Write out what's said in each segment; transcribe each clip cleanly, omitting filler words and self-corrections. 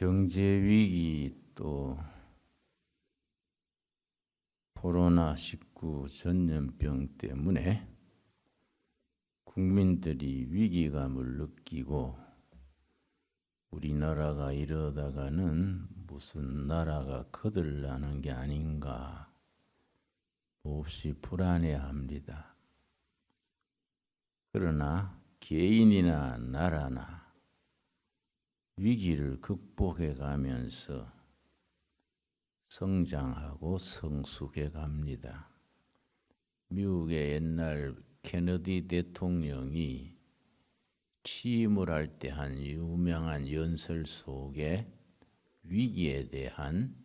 경제 위기 또 코로나19 전염병 때문에 국민들이 위기감을 느끼고 우리나라가 이러다가는 무슨 나라가 거들나는 게 아닌가 몹시 불안해합니다. 그러나 개인이나 나라나 위기를 극복해 가면서 성장하고 성숙해 갑니다. 미국의 옛날 케너디 대통령이 취임을 할 때 한 유명한 연설 속에 위기에 대한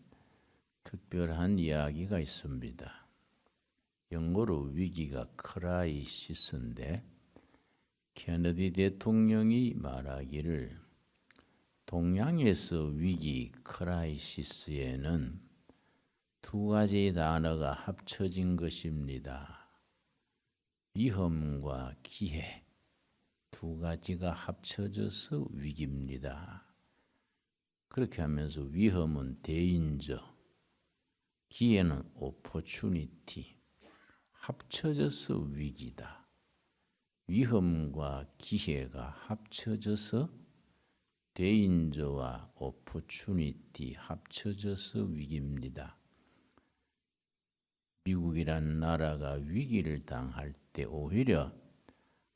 특별한 이야기가 있습니다. 영어로 위기가 크라이시스인데 케너디 대통령이 말하기를 동양에서 위기 크라이시스에는 두 가지 단어가 합쳐진 것입니다. 위험과 기회 두 가지가 합쳐져서 위기입니다. 그렇게 하면서 위험은 데인저, 기회는 오퍼추니티 합쳐져서 위기다. 위험과 기회가 합쳐져서 데인저와 오퍼추니티 합쳐져서 위기입니다. 미국이란 나라가 위기를 당할 때 오히려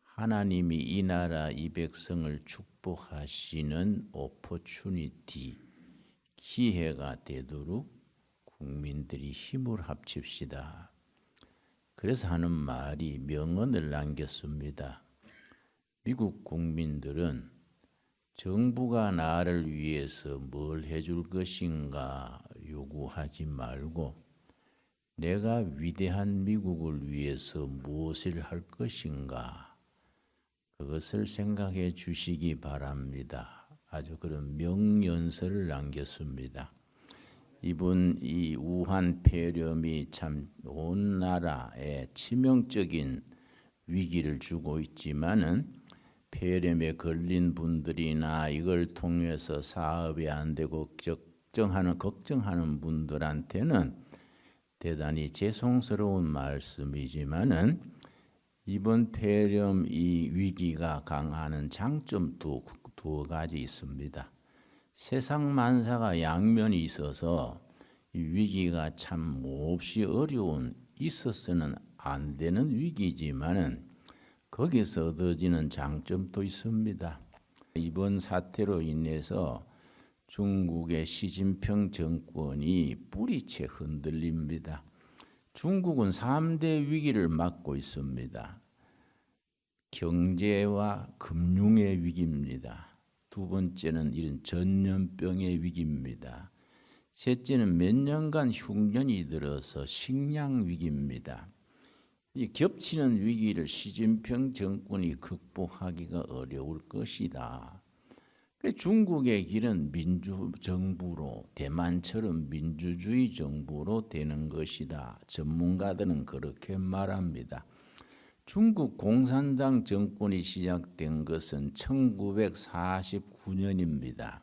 하나님이 이 나라 이 백성을 축복하시는 오퍼추니티 기회가 되도록 국민들이 힘을 합칩시다. 그래서 하는 말이 명언을 남겼습니다. 미국 국민들은 정부가 나를 위해서 뭘 해줄 것인가 요구하지 말고 내가 위대한 미국을 위해서 무엇을 할 것인가 그것을 생각해 주시기 바랍니다. 아주 그런 명연설을 남겼습니다. 이번 이 우한 폐렴이 참 온 나라에 치명적인 위기를 주고 있지만은 폐렴에 걸린 분들이나 이걸 통해서 사업이 안 되고 걱정하는 분들한테는 대단히 죄송스러운 말씀이지만은 이번 폐렴 이 위기가 강하는 장점 두 가지 있습니다. 세상 만사가 양면이 있어서 이 위기가 참 몹시 어려운 있어서는 안 되는 위기지만은 거기서 얻어지는 장점도 있습니다. 이번 사태로 인해서 중국의 시진핑 정권이 뿌리채 흔들립니다. 중국은 3대 위기를 맞고 있습니다. 경제와 금융의 위기입니다. 두 번째는 이런 전염병의 위기입니다. 셋째는 몇 년간 흉년이 들어서 식량 위기입니다. 이 겹치는 위기를 시진핑 정권이 극복하기가 어려울 것이다. 중국의 길은 민주정부로 대만처럼 민주주의 정부로 되는 것이다. 전문가들은 그렇게 말합니다. 중국 공산당 정권이 시작된 것은 1949년입니다.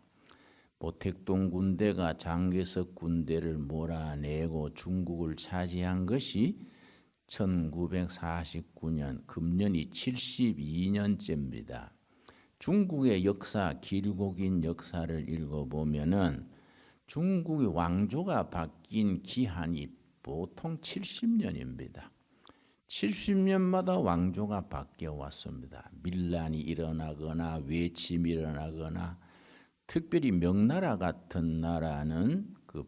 모택동 군대가 장개석 군대를 몰아내고 중국을 차지한 것이 1949년, 금년이 72년째입니다. 중국의 역사, 길고 긴 역사를 읽어보면은 중국의 왕조가 바뀐 기한이 보통 70년입니다. 70년마다 왕조가 바뀌어 왔습니다. 밀란이 일어나거나 외침이 일어나거나 특별히 명나라 같은 나라는 그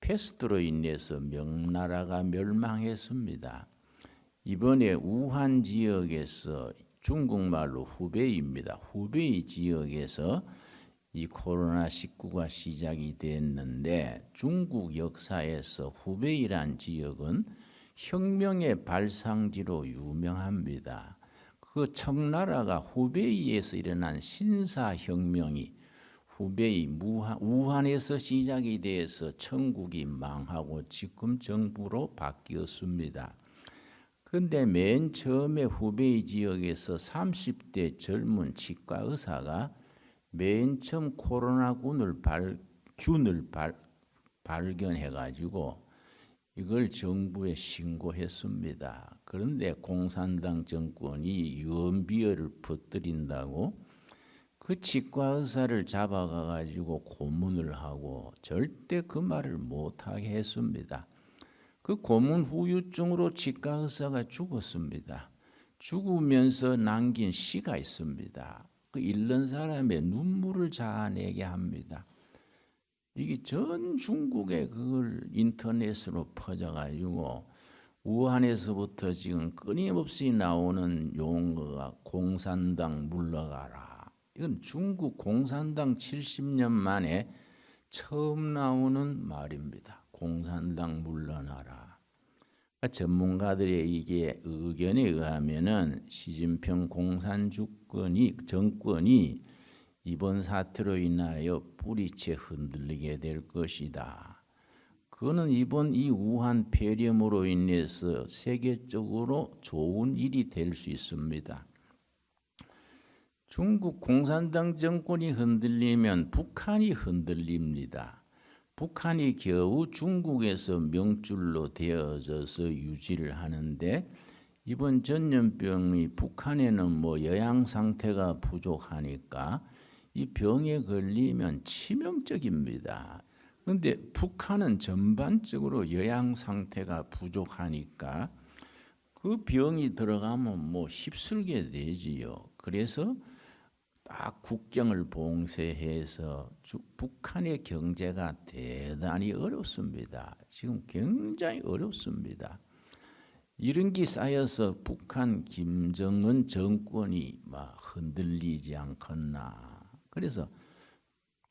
패스트로 인해서 명나라가 멸망했습니다. 이번에 우한 지역에서 중국말로 후베이입니다. 후베이 지역에서 이 코로나19가 시작이 됐는데 중국 역사에서 후베이란 지역은 혁명의 발상지로 유명합니다. 그 청나라가 후베이에서 일어난 신사혁명이 후베이 우한에서 시작이 돼서 천국이 망하고 지금 정부로 바뀌었습니다. 그런데 맨 처음에 후베이 지역에서 30대 젊은 치과 의사가 맨 처음 코로나균을 발견해가지고 이걸 정부에 신고했습니다. 그런데 공산당 정권이 유언비어를 퍼뜨린다고 그 치과 의사를 잡아가가지고 고문을 하고 절대 그 말을 못하게 했습니다. 그 고문 후유증으로 치과 의사가 죽었습니다. 죽으면서 남긴 시가 있습니다. 그 잃는 사람의 눈물을 자아내게 합니다. 이게 전 중국에 그걸 인터넷으로 퍼져가지고 우한에서부터 지금 끊임없이 나오는 용어가 공산당 물러가라. 이건 중국 공산당 70년 만에 처음 나오는 말입니다. 공산당 물러나라. 전문가들의 이게 의견에 의하면은 시진핑 정권이 이번 사태로 인하여 뿌리채 흔들리게 될 것이다. 그거는 이번 이 우한 폐렴으로 인해서 세계적으로 좋은 일이 될 수 있습니다. 중국 공산당 정권이 흔들리면 북한이 흔들립니다. 북한이 겨우 중국에서 명줄로 되어져서 유지를 하는데 이번 전염병이 북한에는 영양 상태가 부족하니까 이 병에 걸리면 치명적입니다. 그런데 북한은 전반적으로 영양 상태가 부족하니까 그 병이 들어가면 휩쓸게 되지요. 그래서 딱 국경을 봉쇄해서 북한의 경제가 대단히 어렵습니다. 지금 굉장히 어렵습니다. 이런 게 쌓여서 북한 김정은 정권이 흔들리지 않겠나. 그래서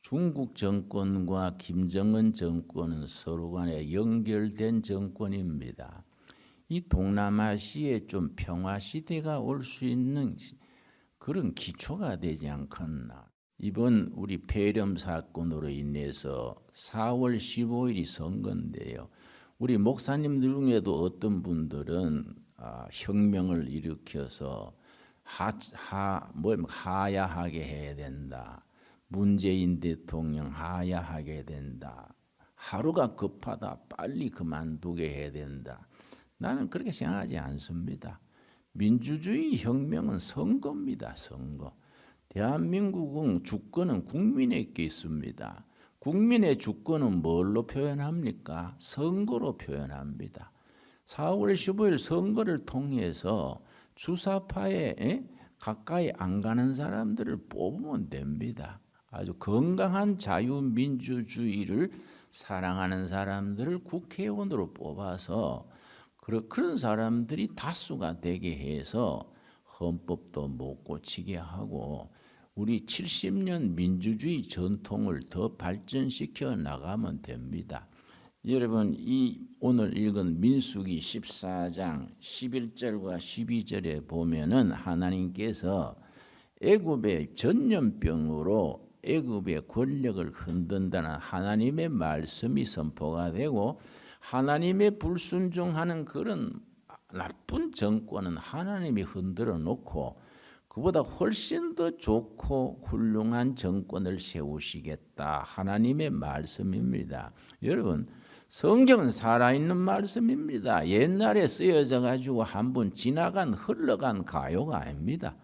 중국 정권과 김정은 정권은 서로 간에 연결된 정권입니다. 이 동남아시아에 좀 평화 시대가 올 수 있는 그런 기초가 되지 않겠나. 이번 우리 폐렴 사건으로 인해서 4월 15일이 선거인데요. 우리 목사님들 중에도 어떤 분들은 혁명을 일으켜서 하야하게 해야 된다. 문재인 대통령 하야하게 된다. 하루가 급하다. 빨리 그만두게 해야 된다. 나는 그렇게 생각하지 않습니다. 민주주의 혁명은 선거입니다. 선거. 대한민국은 주권은 국민에게 있습니다. 국민의 주권은 뭘로 표현합니까? 선거로 표현합니다. 4월 15일 선거를 통해서 주사파에 가까이 안 가는 사람들을 뽑으면 됩니다. 아주 건강한 자유민주주의를 사랑하는 사람들을 국회의원으로 뽑아서 그런 사람들이 다수가 되게 해서 헌법도 못 고치게 하고 우리 70년 민주주의 전통을 더 발전시켜 나가면 됩니다. 여러분 이 오늘 읽은 민수기 14장 11절과 12절에 보면은 하나님께서 애굽의 전염병으로 애굽의 권력을 흔든다는 하나님의 말씀이 선포가 되고 하나님의 불순종하는 그런 나쁜 정권은 하나님이 흔들어 놓고 그보다 훨씬 더 좋고 훌륭한 정권을 세우시겠다. 하나님의 말씀입니다. 여러분 성경은 살아있는 말씀입니다. 옛날에 쓰여져 가지고 한번 지나간 흘러간 가요가 아닙니다.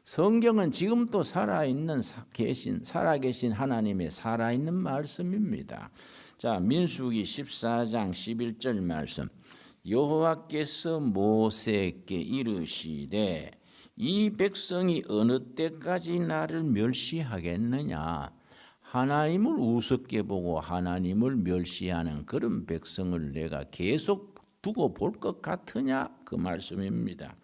성경은 지금도 살아계신 하나님의 살아있는 말씀입니다. 자, 민수기 14장 11절 말씀. 여호와께서 모세에게 이르시되 이 백성이 어느 때까지 나를 멸시하겠느냐. 하나님을 우습게 보고 하나님을 멸시하는 그런 백성을 내가 계속 두고 볼 것 같으냐. 그 말씀입니다.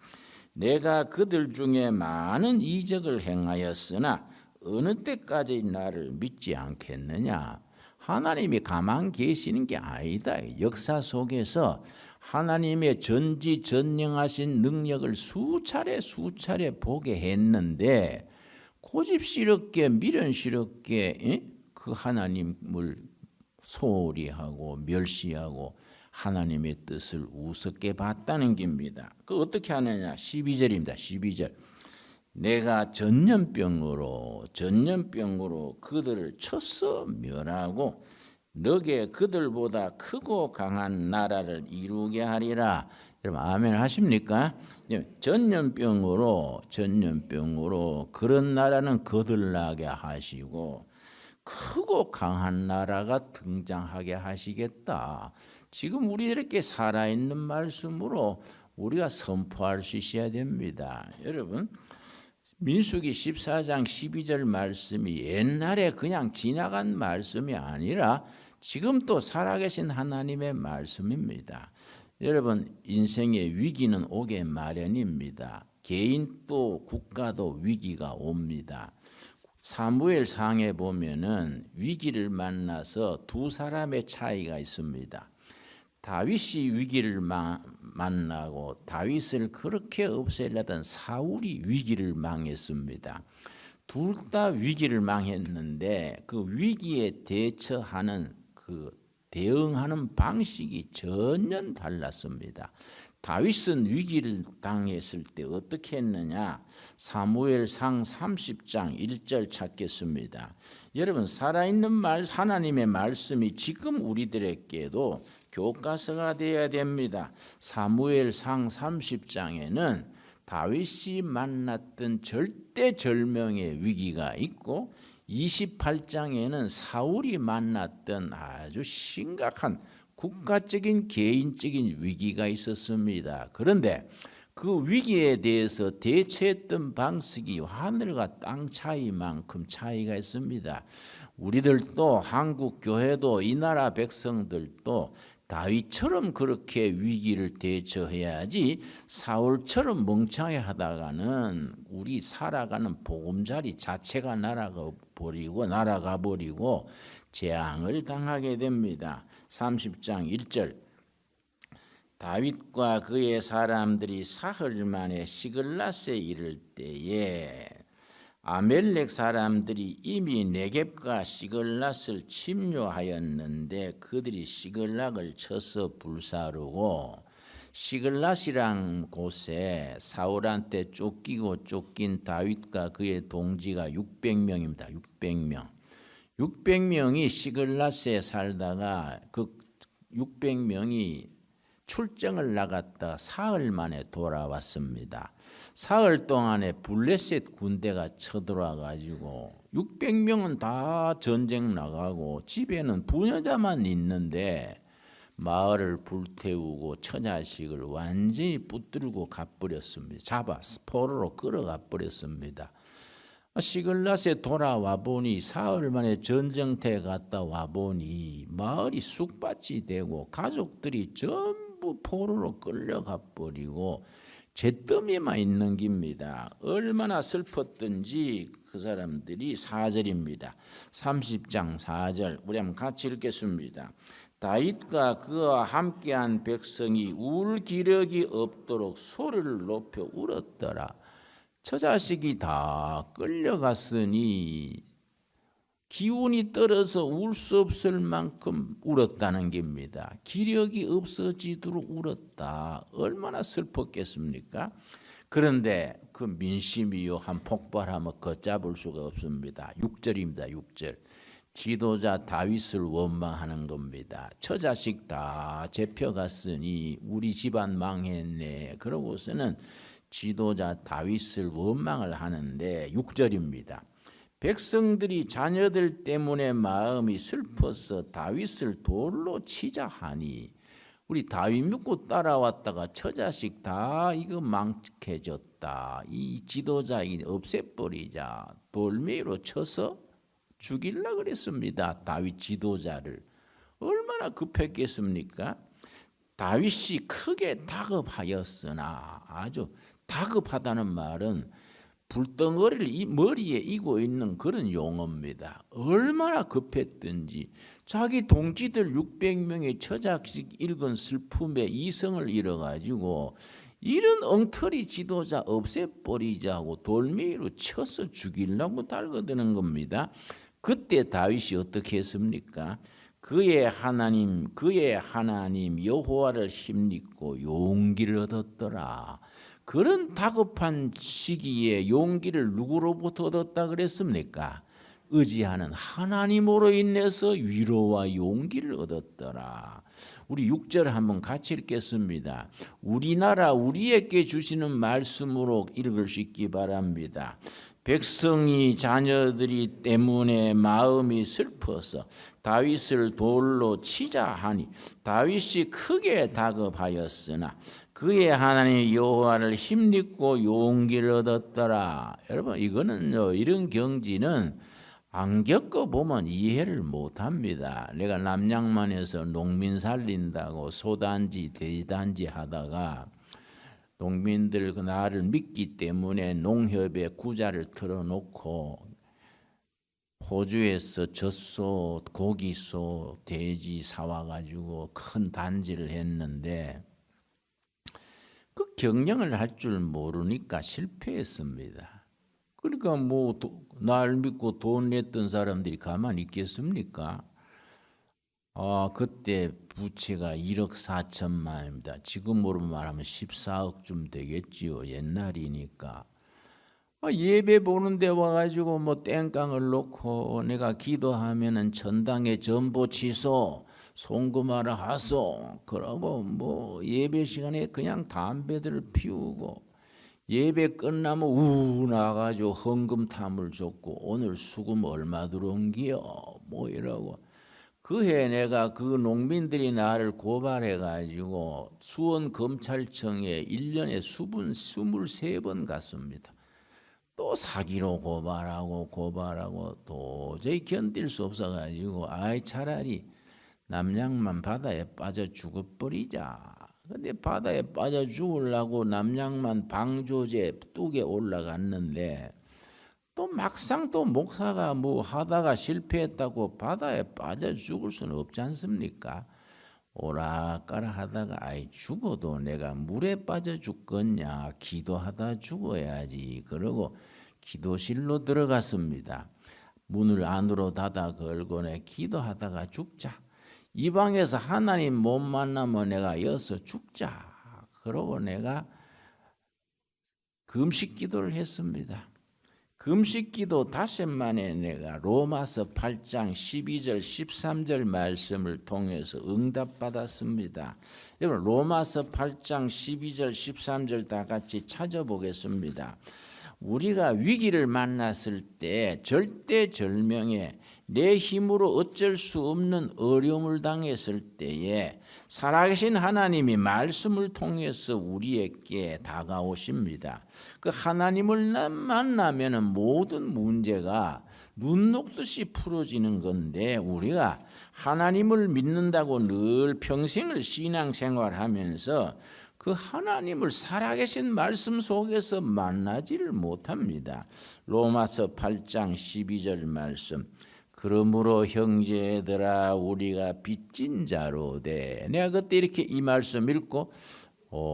내가 그들 중에 많은 이적을 행하였으나 어느 때까지 나를 믿지 않겠느냐. 하나님이 가만 계시는 게 아니다. 역사 속에서 하나님의 전지전능하신 능력을 수차례 보게 했는데 고집스럽게 미련스럽게 그 하나님을 소홀히 하고 멸시하고 하나님의 뜻을 우습게 봤다는 겁니다. 그 어떻게 하느냐? 12절입니다. 12절. 내가 전염병으로 그들을 쳐서 멸하고 너게 그들보다 크고 강한 나라를 이루게 하리라. 여러분 아멘 하십니까? 전염병으로 그런 나라는 거들나게 하시고 크고 강한 나라가 등장하게 하시겠다. 지금 우리들에게 살아있는 말씀으로 우리가 선포할 수 있어야 됩니다. 여러분 민수기 14장 12절 말씀이 옛날에 그냥 지나간 말씀이 아니라 지금 또 살아계신 하나님의 말씀입니다. 여러분 인생의 위기는 오게 마련입니다. 개인도 국가도 위기가 옵니다. 사무엘상에 보면은 위기를 만나서 두 사람의 차이가 있습니다. 다윗이 위기를 만나고 다윗을 그렇게 없애려던 사울이 위기를 망했습니다. 둘 다 위기를 망했는데 그 위기에 대응하는 방식이 전혀 달랐습니다. 다윗은 위기를 당했을 때 어떻게 했느냐? 사무엘상 30장 1절 찾겠습니다. 여러분 살아있는 하나님의 말씀이 지금 우리들에게도 교과서가 되어야 됩니다. 사무엘상 30장에는 다윗이 만났던 절대절명의 위기가 있고 28장에는 사울이 만났던 아주 심각한 국가적인 개인적인 위기가 있었습니다. 그런데 그 위기에 대해서 대처했던 방식이 하늘과 땅 차이만큼 차이가 있습니다. 우리들도 한국 교회도 이 나라 백성들도 다윗처럼 그렇게 위기를 대처해야지 사울처럼 멍청해 하다가는 우리 살아가는 보금자리 자체가 날아가 버리고 재앙을 당하게 됩니다. 30장 1절 다윗과 그의 사람들이 사흘 만에 시글랏에 이를 때에 아멜렉 사람들이 이미 네겝과 시글랏을 침뇨하였는데 그들이 시글락을 쳐서 불사르고 시글랏이란 곳에 사울한테 쫓긴 다윗과 그의 동지가 600명입니다. 600명이 시글랏에 살다가 그 600명이 출정을 나갔다 사흘 만에 돌아왔습니다. 사흘 동안에 블레셋 군대가 쳐들어와 가지고 600명은 다 전쟁 나가고 집에는 부녀자만 있는데 마을을 불태우고 처자식을 완전히 붙들고 가버렸습니다. 잡아서 포로로 끌어가 버렸습니다. 시글랏에 돌아와 보니 사흘 만에 전쟁터에 갔다 와 보니 마을이 쑥밭이 되고 가족들이 전부 포로로 끌려가 버리고 잿더미만 있는 겁니다. 얼마나 슬펐던지 그 사람들이 4절입니다. 30장 4절 우리 한번 같이 읽겠습니다. 다윗과 그와 함께한 백성이 울 기력이 없도록 소리를 높여 울었더라. 처자식이 다 끌려갔으니 기운이 떨어져 울 수 없을 만큼 울었다는 겁니다. 기력이 없어지도록 울었다. 얼마나 슬펐겠습니까? 그런데 그 민심이요 한 폭발하면 걷잡을 수가 없습니다. 6절입니다. 6절. 지도자 다윗을 원망하는 겁니다. 처자식 다 잡혀갔으니 우리 집안 망했네. 그러고서는 지도자 다윗을 원망을 하는데 6절입니다. 백성들이 자녀들 때문에 마음이 슬퍼서 다윗을 돌로 치자 하니 우리 다윗 믿고 따라왔다가 처자식 다 이거 망해졌다. 이 지도자 없애버리자. 돌멩이로 쳐서 죽이려고 그랬습니다. 다윗 지도자를. 얼마나 급했겠습니까? 다윗이 크게 다급하였으나 아주 다급하다는 말은 불덩어리를 머리에 이고 있는 그런 용어입니다. 얼마나 급했든지 자기 동지들 600명의 처자식 읽은 슬픔에 이성을 잃어가지고 이런 엉터리 지도자 없애버리자고 돌멩이로 쳐서 죽이려고 달거드는 겁니다. 그때 다윗이 어떻게 했습니까? 그의 하나님 여호와를 힘입고 용기를 얻었더라. 그런 다급한 시기에 용기를 누구로부터 얻었다 그랬습니까? 의지하는 하나님으로 인해서 위로와 용기를 얻었더라. 우리 6절 한번 같이 읽겠습니다. 우리나라 우리에게 주시는 말씀으로 읽을 수 있기 바랍니다. 백성이 자녀들이 때문에 마음이 슬퍼서 다윗을 돌로 치자 하니 다윗이 크게 다급하였으나 그의 하나님 여호와를 힘입고 용기를 얻었더라. 여러분 이거는 이런 경지는 안 겪어보면 이해를 못합니다. 내가 남양만에서 농민 살린다고 소단지 돼지단지 하다가 농민들 그 나를 믿기 때문에 농협에 구자를 틀어놓고 호주에서 젖소, 고기소, 돼지 사와가지고 큰 단지를 했는데 그 경영을 할 줄 모르니까 실패했습니다. 그러니까 뭐 날 믿고 돈 냈던 사람들이 가만히 있겠습니까? 그때 부채가 1억 4천만입니다. 지금으로 말하면 14억쯤 되겠지요. 옛날이니까. 예배 보는데 와가지고 뭐 땡깡을 놓고 내가 기도하면은 전당에 전보 취소, 송금하라 하소. 그러고 뭐 예배 시간에 그냥 담배들을 피우고 예배 끝나면 나가지고 헌금탐을 줬고 오늘 수금 얼마 들어온기요? 뭐 이러고 그해 내가 그 농민들이 나를 고발해가지고 수원검찰청에 1년에 수분 23번 갔습니다. 또 사기로 고발하고 도저히 견딜 수 없어가지고 차라리 남양만 바다에 빠져 죽어버리자. 근데 바다에 빠져 죽으려고 남양만 방조제 뚝에 올라갔는데 또 막상 또 목사가 뭐 하다가 실패했다고 바다에 빠져 죽을 수는 없지 않습니까? 오락가락 하다가 죽어도 내가 물에 빠져 죽겠냐, 기도하다 죽어야지. 그러고 기도실로 들어갔습니다. 문을 안으로 닫아 걸고 내 기도하다가 죽자. 이 방에서 하나님 못 만나면 내가 여기서 죽자. 그러고 내가 금식 기도를 했습니다. 금식 기도 닷새 만에 내가 로마서 8장 12절 13절 말씀을 통해서 응답받았습니다. 여러분 로마서 8장 12절 13절 다 같이 찾아보겠습니다. 우리가 위기를 만났을 때 절대절명에 내 힘으로 어쩔 수 없는 어려움을 당했을 때에 살아계신 하나님이 말씀을 통해서 우리에게 다가오십니다. 그 하나님을 만나면 모든 문제가 눈 녹듯이 풀어지는 건데 우리가 하나님을 믿는다고 늘 평생을 신앙생활하면서 그 하나님을 살아계신 말씀 속에서 만나지를 못합니다. 로마서 8장 12절 말씀. 그러므로 형제들아 우리가 빚진 자로 돼. 내가 그때 이렇게 이 말씀 읽고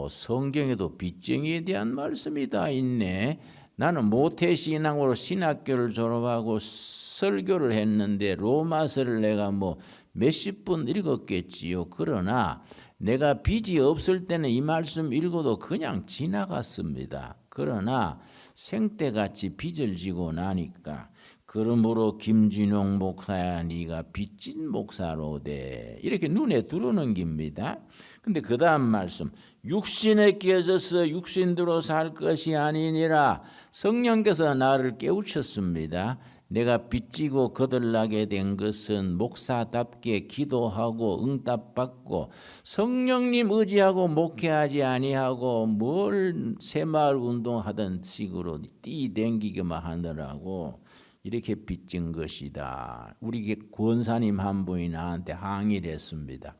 성경에도 빚쟁이에 대한 말씀이 다 있네. 나는 모태신앙으로 신학교를 졸업하고 설교를 했는데 로마서를 내가 뭐 몇십 번 읽었겠지요. 그러나 내가 빚이 없을 때는 이 말씀 읽어도 그냥 지나갔습니다. 그러나 생때같이 빚을 지고 나니까 그러므로 김진용 목사야 네가 빚진 목사로 돼. 이렇게 눈에 들어오는 겁니다. 근데 그 다음 말씀 육신에 깨져서 육신대로 살 것이 아니니라. 성령께서 나를 깨우쳤습니다. 내가 빚지고 거들나게 된 것은 목사답게 기도하고 응답받고 성령님 의지하고 목회하지 아니하고 뭘 새마을 운동하던 식으로 뛰댕기기만 하느라고 이렇게 빚진 것이다. 우리 권사님 한 분이 나한테 항의를 했습니다.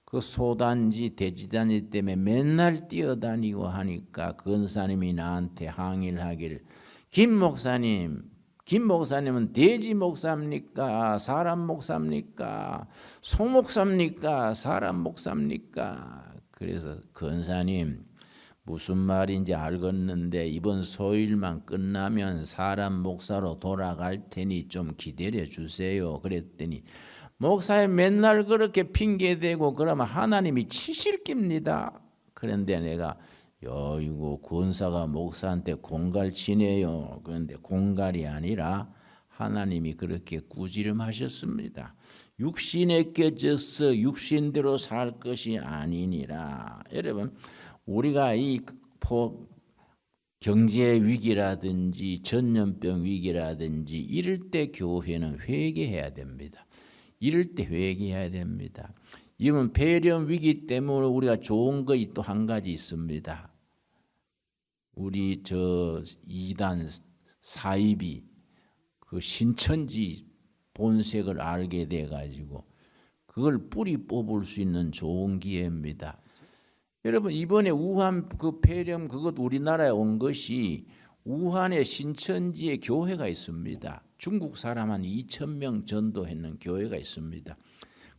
그 소단지 돼지단지 때문에 맨날 뛰어다니고 하니까 권사님이 나한테 항의를 하기를 김 목사님은 돼지 목사입니까? 사람 목사입니까? 소 목사입니까? 사람 목사입니까? 그래서 권사님 무슨 말인지 알겠는데 이번 소일만 끝나면 사람 목사로 돌아갈 테니 좀 기다려 주세요. 그랬더니 목사님 맨날 그렇게 핑계대고 그러면 하나님이 치실 겁니다. 그런데 내가 야, 이거 권사가 목사한테 공갈 치네요. 그런데 공갈이 아니라 하나님이 그렇게 꾸지름하셨습니다. 육신에 껴져서 육신대로 살 것이 아니니라. 여러분, 우리가 이 경제 위기라든지 전염병 위기라든지 이럴 때 교회는 회개해야 됩니다. 이럴 때 회개해야 됩니다. 이건 폐렴 위기 때문에 우리가 좋은 것이 또 한 가지 있습니다. 우리 저 이단 사입이 그 신천지 본색을 알게 돼 가지고 그걸 뿌리 뽑을 수 있는 좋은 기회입니다. 여러분, 이번에 우한 그 폐렴 그것 우리나라에 온 것이 우한에 신천지에 교회가 있습니다. 중국 사람 한 2,000명 전도했는 교회가 있습니다.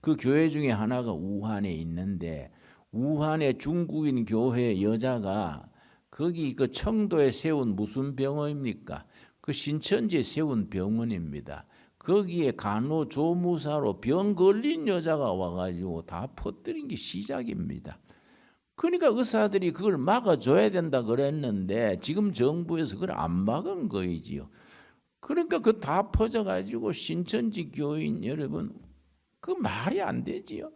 그 교회 중에 하나가 우한에 있는데, 우한의 중국인 교회 여자가 거기 그 청도에 세운 무슨 병원입니까? 그 신천지에 세운 병원입니다. 거기에 간호조무사로 병 걸린 여자가 와가지고 다 퍼뜨린 게 시작입니다. 그러니까 의사들이 그걸 막아줘야 된다 그랬는데 지금 정부에서 그걸 안 막은 거이지요. 그러니까 그 다 퍼져가지고 신천지 교인 여러분, 그 말이 안 되지요.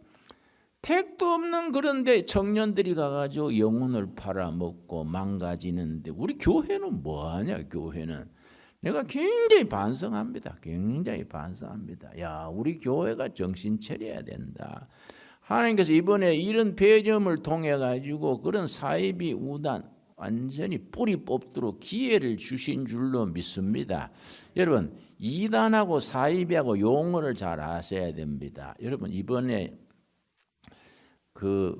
택도 없는 그런데 청년들이 가가지고 영혼을 팔아먹고 망가지는데 우리 교회는 뭐하냐? 교회는 내가 굉장히 반성합니다. 굉장히 반성합니다. 야, 우리 교회가 정신 차려야 된다. 하나님께서 이번에 이런 폐렴을 통해 가지고 그런 사이비 우단 완전히 뿌리 뽑도록 기회를 주신 줄로 믿습니다. 여러분, 이단하고 사이비하고 용어를 잘 아셔야 됩니다. 여러분, 이번에 그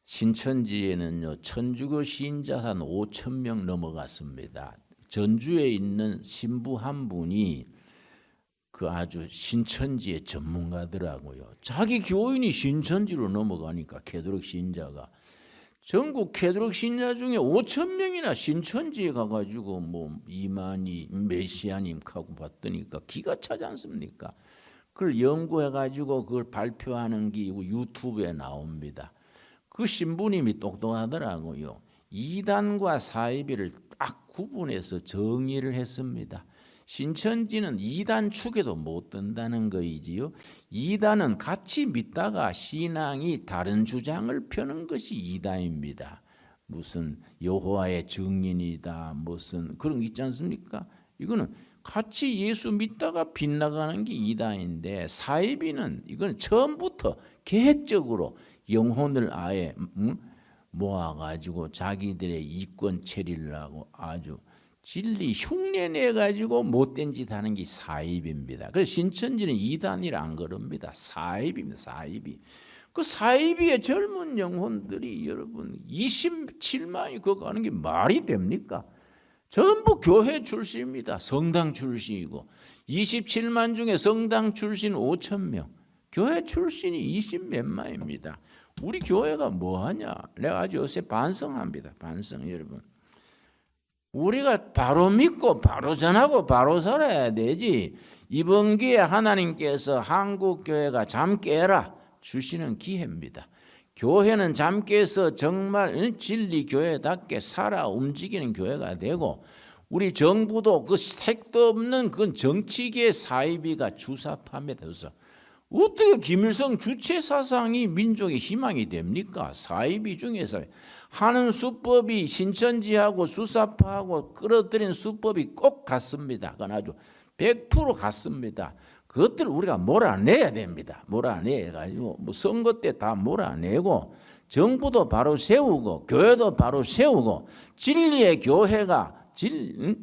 신천지에는요 천주교 신자 한 5,000명 넘어갔습니다. 전주에 있는 신부 한 분이 그 아주 신천지의 전문가더라고요. 자기 교인이 신천지로 넘어가니까 캐톨릭 신자가 전국 캐톨릭 신자 중에 5,000명이나 신천지에 가가지고 뭐 이만희 메시아님 하고 봤더니까 기가 차지 않습니까? 그걸 연구해가지고 그걸 발표하는 게 유튜브에 나옵니다. 그 신부님이 똑똑하더라고요. 이단과 사이비를 딱 구분해서 정의를 했습니다. 신천지는 이단 축에도 못 든다는 거이지요. 이단은 같이 믿다가 신앙이 다른 주장을 펴는 것이 이단입니다. 무슨 여호와의 증인이다 무슨 그런 거 있지 않습니까? 이거는 같이 예수 믿다가 빗나가는 게 이단인데, 사이비는 이건 처음부터 계획적으로 영혼을 아예 모아가지고 자기들의 이권 체리려고 아주 진리 흉내내 가지고 못된 짓 하는 게 사입입니다. 그래서 신천지는 이단이라 안 그럽니다. 사입입니다. 사입이. 그 사입의 젊은 영혼들이 여러분 27만이 그거 가는 게 말이 됩니까? 전부 교회 출신입니다. 성당 출신이고 27만 중에 성당 출신 5,000명, 교회 출신이 20몇만입니다. 우리 교회가 뭐하냐? 내가 아주 요새 반성합니다. 반성 여러분. 우리가 바로 믿고 바로 전하고 바로 살아야 되지. 이번 기회에 하나님께서 한국교회가 잠 깨라 주시는 기회입니다. 교회는 잠 깨서 정말 진리 교회답게 살아 움직이는 교회가 되고, 우리 정부도 그 색도 없는 그 정치계의 사이비가 주사파에 돼서 어떻게 김일성 주체 사상이 민족의 희망이 됩니까? 사이비 중에서 하는 수법이 신천지하고 수사파하고 끌어들인 수법이 꼭 같습니다. 그건 아주 100% 같습니다. 그것들 우리가 몰아내야 됩니다. 몰아내가지고 뭐 선거 때 다 몰아내고 정부도 바로 세우고 교회도 바로 세우고 진리의 교회가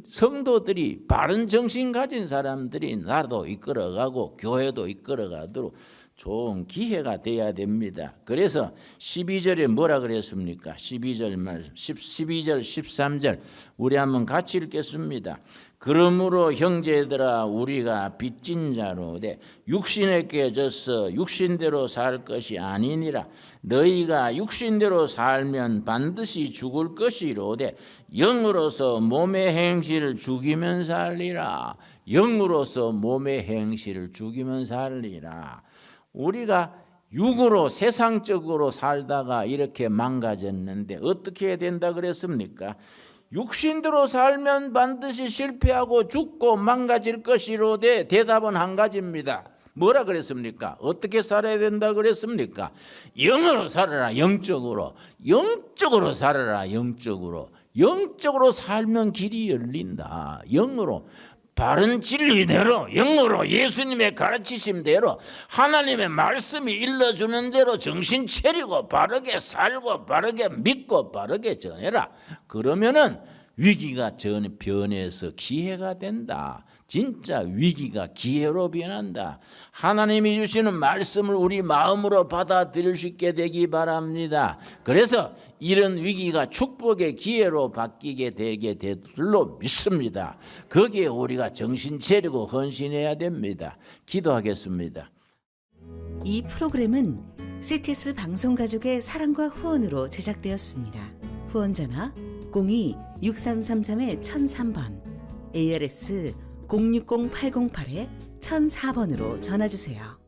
성도들이 바른 정신 가진 사람들이 나도 이끌어가고 교회도 이끌어가도록 좋은 기회가 돼야 됩니다. 그래서 12절에 뭐라 그랬습니까? 12절 말씀, 12절, 13절 우리 한번 같이 읽겠습니다. 그러므로 형제들아 우리가 빚진 자로 돼 육신에 깨져서 육신대로 살 것이 아니니라. 너희가 육신대로 살면 반드시 죽을 것이로되 영으로서 몸의 행실을 죽이면 살리라. 영으로서 몸의 행실을 죽이면 살리라. 우리가 육으로 세상적으로 살다가 이렇게 망가졌는데 어떻게 해야 된다 그랬습니까? 육신대로 살면 반드시 실패하고 죽고 망가질 것이로되 대답은 한 가지입니다. 뭐라 그랬습니까? 어떻게 살아야 된다 그랬습니까? 영으로 살아라. 영적으로. 영적으로 살아라. 영적으로. 영적으로 살면 길이 열린다. 영으로. 바른 진리대로 영으로 예수님의 가르치심대로 하나님의 말씀이 일러주는 대로 정신 차리고 바르게 살고 바르게 믿고 바르게 전해라. 그러면은 위기가 변해서 기회가 된다. 진짜 위기가 기회로 변한다. 하나님이 주시는 말씀을 우리 마음으로 받아들일 수 있게 되기 바랍니다. 그래서 이런 위기가 축복의 기회로 바뀌게 되게 될 줄로 믿습니다. 거기에 우리가 정신 차리고 헌신해야 됩니다. 기도하겠습니다. 이 프로그램은 CTS 방송가족의 사랑과 후원으로 제작되었습니다. 후원전화 02-6333-1003번, ARS 060-808-1004번으로 전화주세요.